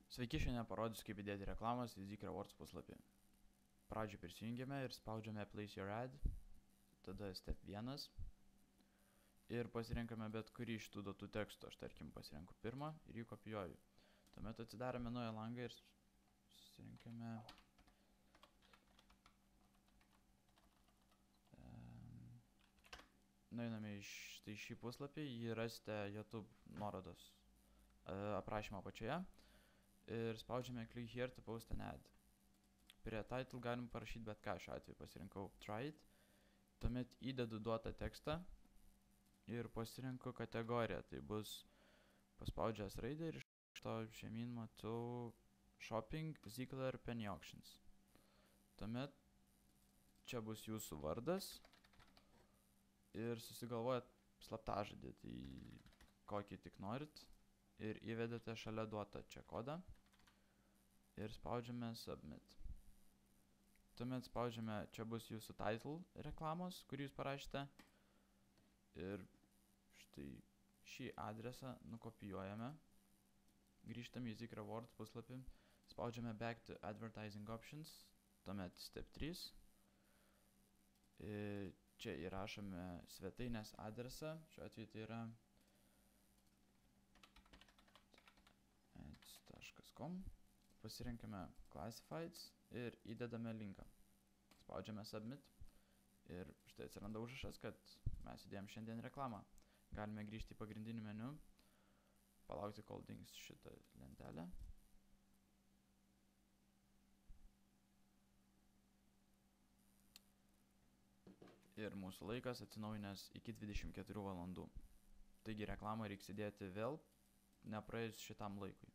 Sveiki, šiandien parodysiu, kaip įdėti reklamas į Zik Rewards puslapį. Pradžioj prisijungiame ir spaudžiame Place Your Ad, tada Step 1 ir pasirenkame bet kurį iš tų duotų tekstų. Aš tarkim pasirenku pirmą ir jį kopijuoju. Tuomet atsidarome naują langą ir susirinkame nueiname į šį puslapį, jį rasite YouTube nuorodos aprašymo apačioje ir spaudžiame Click here to post an ad. Prie title galim parašyti bet ką, šiuo atveju pasirinkau Try it, tuomet įdedu duotą tekstą ir pasirinku kategoriją, tai bus paspaudžias raidę ir iš to žemyn matau Shopping, Ziegler, Penny Auctions. Tuomet čia bus jūsų vardas ir susigalvojat slaptažodį, tai kokį tik norit ir įvedate šalia duotą čia kodą ir spaudžiame Submit. Tuomet spaudžiame, čia bus jūsų title reklamos, kurį jūs parašėte ir štai šį adresą nukopijuojame, grįžtame į Zik Rewards puslapį, spaudžiame Back to Advertising Options, tuomet Step 3. Čia įrašome svetainės adresą, šiuo atveju tai yra ads.com, pasirinkame Classifieds ir įdedame linką. Spaudžiame Submit ir štai atsiranda užrašas, kad mes įdėjom šiandien reklamą. Galime grįžti į pagrindinį meniu, palaukti, kol dings šitą lentelę. Ir mūsų laikas atsinaujinęs iki 24 valandų. Taigi reklamą reiks įdėti vėl, nepraėjus šitam laikui.